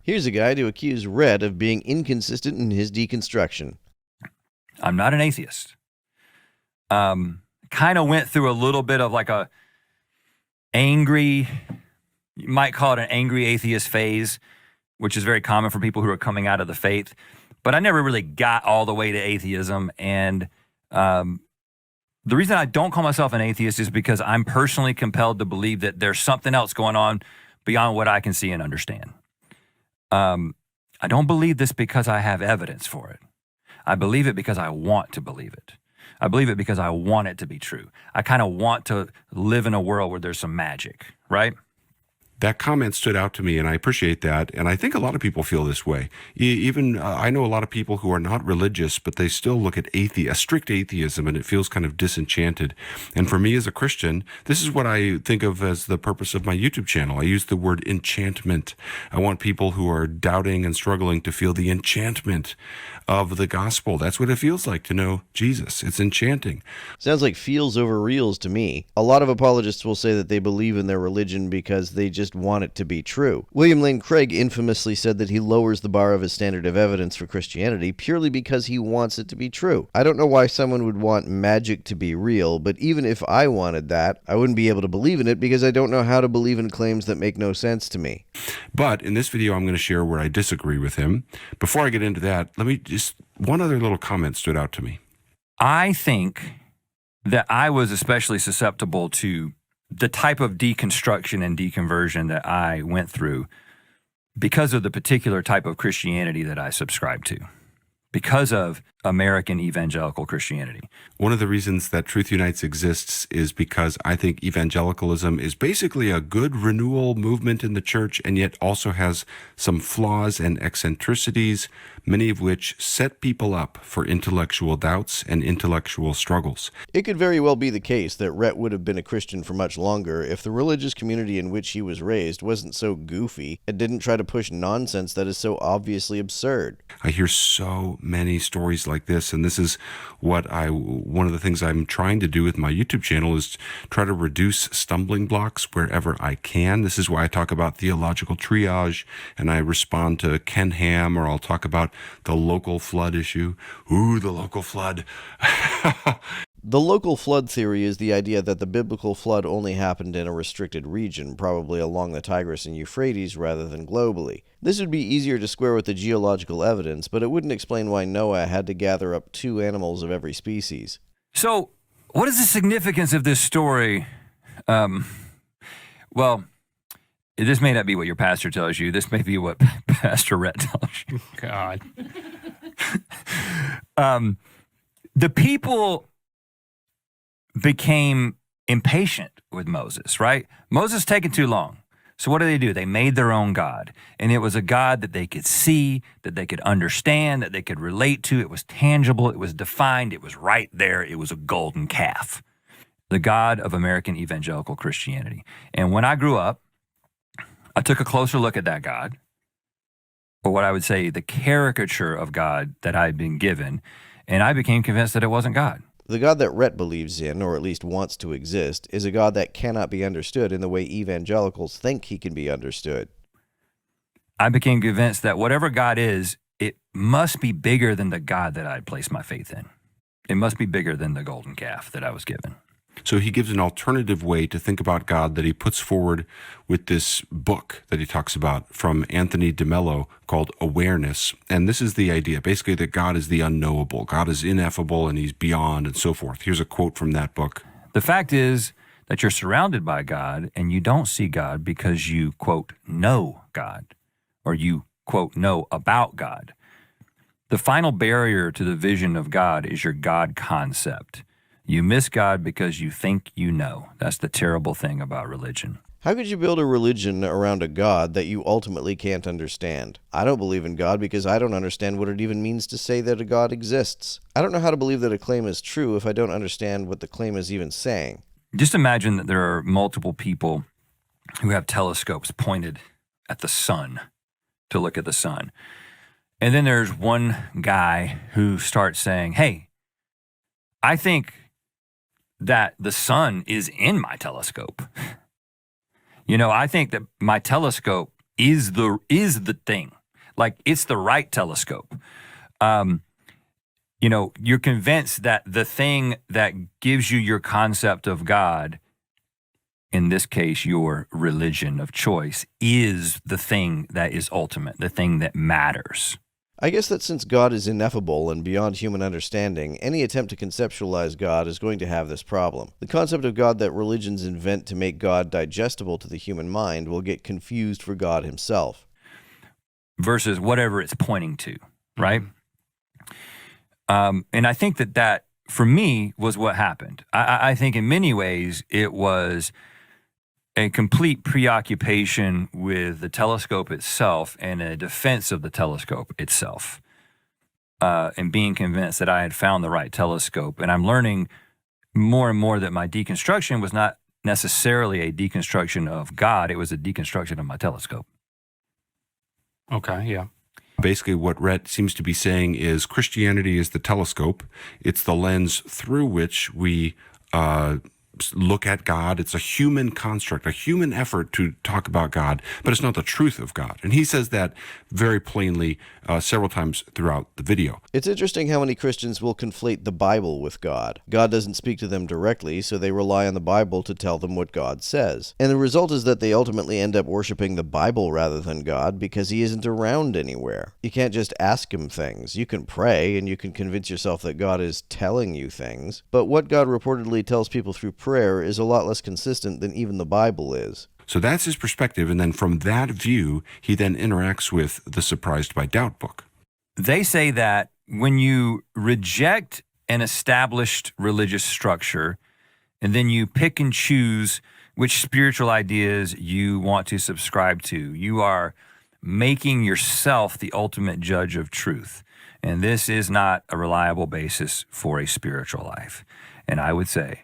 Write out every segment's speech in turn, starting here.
Here's a guy to accuse Rhett of being inconsistent in his deconstruction. I'm not an atheist. Kind of went through a little bit of like you might call it an angry atheist phase, which is very common for people who are coming out of the faith. But I never really got all the way to atheism. And the reason I don't call myself an atheist is because I'm personally compelled to believe that there's something else going on beyond what I can see and understand. I don't believe this because I have evidence for it. I believe it because I want to believe it. I believe it because I want it to be true. I kind of want to live in a world where there's some magic, right? That comment stood out to me, and I appreciate that. And I think a lot of people feel this way. Even I know a lot of people who are not religious, but they still look at strict atheism, and it feels kind of disenchanted. And for me as a Christian, this is what I think of as the purpose of my YouTube channel. I use the word enchantment. I want people who are doubting and struggling to feel the enchantment of the gospel. That's what it feels like to know Jesus. It's enchanting. Sounds like feels over reals to me. A lot of apologists will say that they believe in their religion because they just want it to be true. William Lane Craig infamously said that he lowers the bar of his standard of evidence for Christianity purely because he wants it to be true. I don't know why someone would want magic to be real, but even if I wanted that, I wouldn't be able to believe in it because I don't know how to believe in claims that make no sense to me. But in this video, I'm going to share where I disagree with him. Before I get into that, one other little comment stood out to me. I think that I was especially susceptible to the type of deconstruction and deconversion that I went through because of the particular type of Christianity that I subscribe to, because of American evangelical Christianity. One of the reasons that Truth Unites exists is because I think evangelicalism is basically a good renewal movement in the church, and yet also has some flaws and eccentricities, many of which set people up for intellectual doubts and intellectual struggles. It could very well be the case that Rhett would have been a Christian for much longer if the religious community in which he was raised wasn't so goofy and didn't try to push nonsense that is so obviously absurd. I hear so many stories like this, and this is one of the things I'm trying to do with my YouTube channel is try to reduce stumbling blocks wherever I can. This is why I talk about theological triage, and I respond to Ken Ham, or I'll talk about the local flood issue. Ooh, the local flood. The local flood theory is the idea that the biblical flood only happened in a restricted region, probably along the Tigris and Euphrates rather than globally. This would be easier to square with the geological evidence, but it wouldn't explain why Noah had to gather up 2 animals of every species. So, what is the significance of this story? Well, this may not be what your pastor tells you. This may be what Pastor Rhett tells you. God. The people became impatient with Moses, right? Moses taking too long. So what do? They made their own God. And it was a God that they could see, that they could understand, that they could relate to. It was tangible. It was defined. It was right there. It was a golden calf. The God of American evangelical Christianity. And when I grew up, I took a closer look at that God, or what I would say the caricature of God that I had been given, and I became convinced that it wasn't God. The God that Rhett believes in, or at least wants to exist, is a God that cannot be understood in the way evangelicals think he can be understood. I became convinced that whatever God is, it must be bigger than the God that I'd placed my faith in. It must be bigger than the golden calf that I was given. So he gives an alternative way to think about God that he puts forward with this book that he talks about from Anthony DeMello called Awareness. And this is the idea, basically, that God is the unknowable. God is ineffable and he's beyond and so forth. Here's a quote from that book. The fact is that you're surrounded by God and you don't see God because you, quote, know God, or you, quote, know about God. The final barrier to the vision of God is your God concept. You miss God because you think you know. That's the terrible thing about religion. How could you build a religion around a God that you ultimately can't understand? I don't believe in God because I don't understand what it even means to say that a God exists. I don't know how to believe that a claim is true if I don't understand what the claim is even saying. Just imagine that there are multiple people who have telescopes pointed at the sun to look at the sun. And then there's one guy who starts saying, hey, I think that the sun is in my telescope. I think that my telescope is the thing. Like, it's the right telescope. You're convinced that the thing that gives you your concept of God, in this case, your religion of choice, is the thing that is ultimate, the thing that matters. I guess that since God is ineffable and beyond human understanding, any attempt to conceptualize God is going to have this problem. The concept of God that religions invent to make God digestible to the human mind will get confused for God himself. Versus whatever it's pointing to, right? And I think that for me, was what happened. I think in many ways it was a complete preoccupation with the telescope itself and a defense of the telescope itself, and being convinced that I had found the right telescope. And I'm learning more and more that my deconstruction was not necessarily a deconstruction of God. It was a deconstruction of my telescope. Okay, yeah. Basically, what Rhett seems to be saying is Christianity is the telescope. It's the lens through which we look at God. It's a human construct, a human effort to talk about God, but it's not the truth of God. And he says that very plainly several times throughout the video. It's interesting how many Christians will conflate the Bible with God. God doesn't speak to them directly, so they rely on the Bible to tell them what God says. And the result is that they ultimately end up worshiping the Bible rather than God because he isn't around anywhere. You can't just ask him things. You can pray and you can convince yourself that God is telling you things, but what God reportedly tells people through prayer is a lot less consistent than even the Bible is. So that's his perspective, and then from that view, he then interacts with the Surprised by Doubt book. They say that when you reject an established religious structure, and then you pick and choose which spiritual ideas you want to subscribe to, you are making yourself the ultimate judge of truth. And this is not a reliable basis for a spiritual life. And I would say,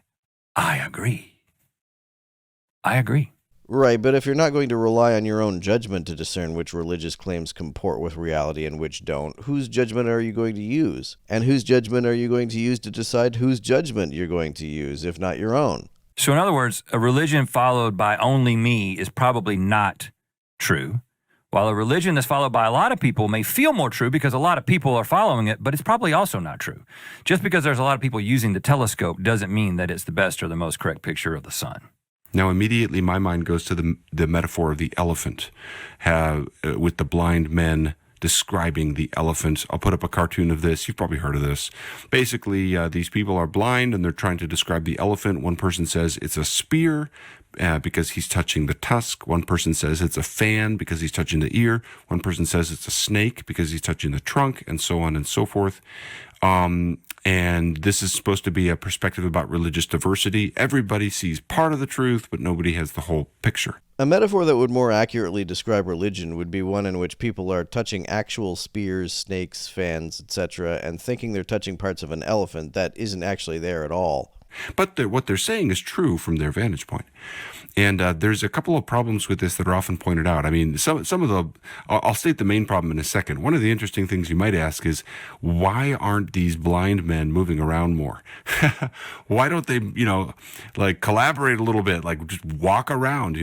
I agree. Right, but if you're not going to rely on your own judgment to discern which religious claims comport with reality and which don't, whose judgment are you going to use? And whose judgment are you going to use to decide whose judgment you're going to use, if not your own? So in other words, a religion followed by only me is probably not true, while a religion that's followed by a lot of people may feel more true because a lot of people are following it, but it's probably also not true. Just because there's a lot of people using the telescope doesn't mean that it's the best or the most correct picture of the sun. Now, immediately my mind goes to the metaphor of the elephant, with the blind men describing the elephant. I'll put up a cartoon of this. You've probably heard of this. Basically, these people are blind and they're trying to describe the elephant. One person says it's a spear because he's touching the tusk. One person says it's a fan because he's touching the ear. One person says it's a snake because he's touching the trunk, and so on and so forth. And this is supposed to be a perspective about religious diversity. Everybody sees part of the truth, but nobody has the whole picture. A metaphor that would more accurately describe religion would be one in which people are touching actual spears, snakes, fans, etc., and thinking they're touching parts of an elephant that isn't actually there at all. But what they're saying is true from their vantage point. And there's a couple of problems with this that are often pointed out. I mean, some of the, I'll state the main problem in a second. One of the interesting things you might ask is, why aren't these blind men moving around more? Why don't they, like collaborate a little bit, like just walk around,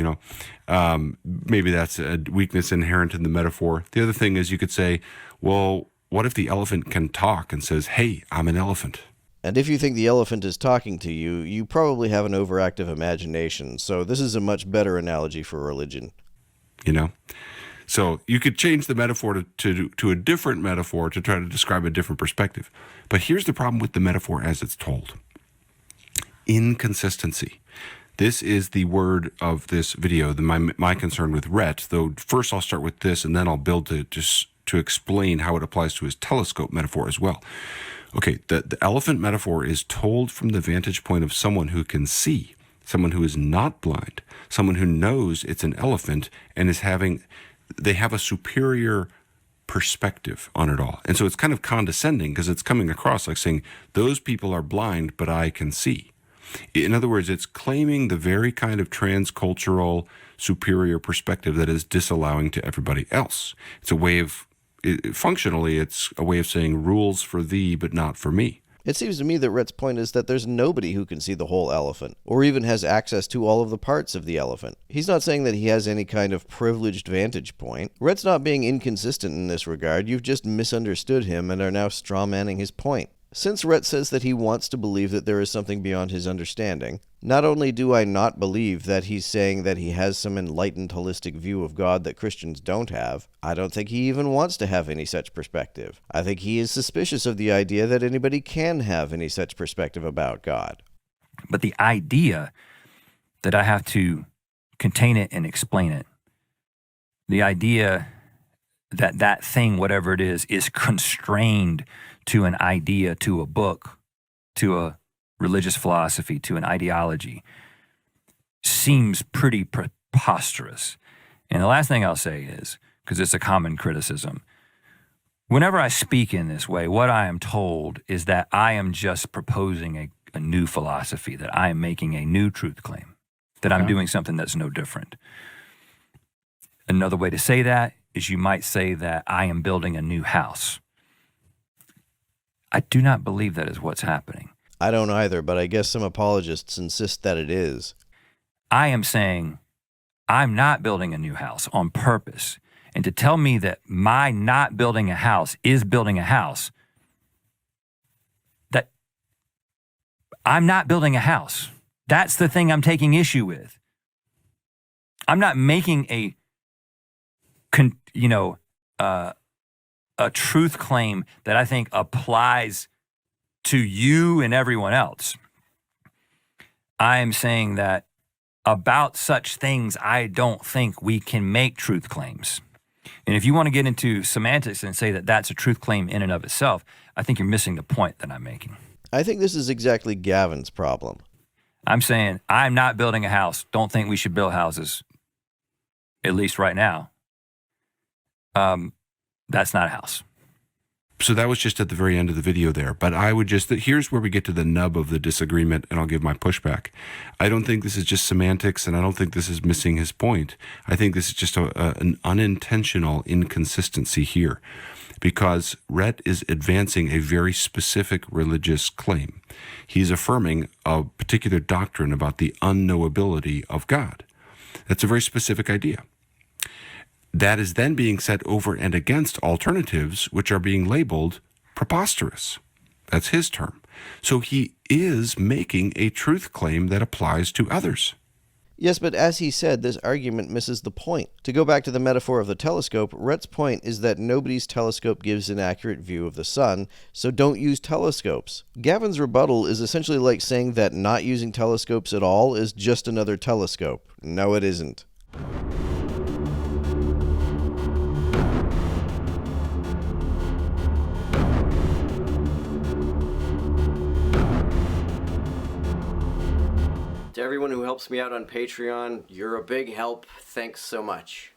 Maybe that's a weakness inherent in the metaphor. The other thing is you could say, well, what if the elephant can talk and says, hey, I'm an elephant? And if you think the elephant is talking to you, you probably have an overactive imagination, so this is a much better analogy for religion. So you could change the metaphor to a different metaphor to try to describe a different perspective. But here's the problem with the metaphor as it's told. Inconsistency. This is the word of this video, my concern with Rhett, though first I'll start with this and then I'll build to explain how it applies to his telescope metaphor as well. Okay, the elephant metaphor is told from the vantage point of someone who can see, someone who is not blind, someone who knows it's an elephant and they have a superior perspective on it all. And so it's kind of condescending because it's coming across like saying, those people are blind, but I can see. In other words, it's claiming the very kind of transcultural superior perspective that is disallowing to everybody else. It's a way of functionally, it's a way of saying rules for thee, but not for me. It seems to me that Rhett's point is that there's nobody who can see the whole elephant, or even has access to all of the parts of the elephant. He's not saying that he has any kind of privileged vantage point. Rhett's not being inconsistent in this regard. You've just misunderstood him and are now strawmanning his point. Since Rhett says that he wants to believe that there is something beyond his understanding, not only do I not believe that he's saying that he has some enlightened holistic view of God that Christians don't have, I don't think he even wants to have any such perspective. I think he is suspicious of the idea that anybody can have any such perspective about God. But the idea that I have to contain it and explain it, the idea that that thing, whatever it is constrained to an idea, to a book, to a religious philosophy, to an ideology, seems pretty preposterous. And the last thing I'll say is, because it's a common criticism, whenever I speak in this way, what I am told is that I am just proposing a new philosophy, that I am making a new truth claim, that I'm doing something that's no different. Another way to say that is you might say that I am building a new house. I do not believe that is what's happening. I don't either, but I guess some apologists insist that it is. I am saying I'm not building a new house on purpose. And to tell me that my not building a house is building a house, that I'm not building a house. That's the thing I'm taking issue with. I'm not making a truth claim that I think applies to you and everyone else. I am saying that about such things, I don't think we can make truth claims. And if you want to get into semantics and say that that's a truth claim in and of itself, I think you're missing the point that I'm making. I think this is exactly Gavin's problem. I'm saying I'm not building a house. Don't think we should build houses, at least right now. That's not a house. So that was just at the very end of the video there. But I would here's where we get to the nub of the disagreement, and I'll give my pushback. I don't think this is just semantics, and I don't think this is missing his point. I think this is just an unintentional inconsistency here, because Rhett is advancing a very specific religious claim. He's affirming a particular doctrine about the unknowability of God. That's a very specific idea. That is then being set over and against alternatives which are being labeled preposterous. That's his term. So he is making a truth claim that applies to others. Yes, but as he said, this argument misses the point. To go back to the metaphor of the telescope, Rhett's point is that nobody's telescope gives an accurate view of the sun, so don't use telescopes. Gavin's rebuttal is essentially like saying that not using telescopes at all is just another telescope. No, it isn't. To everyone who helps me out on Patreon, you're a big help. Thanks so much.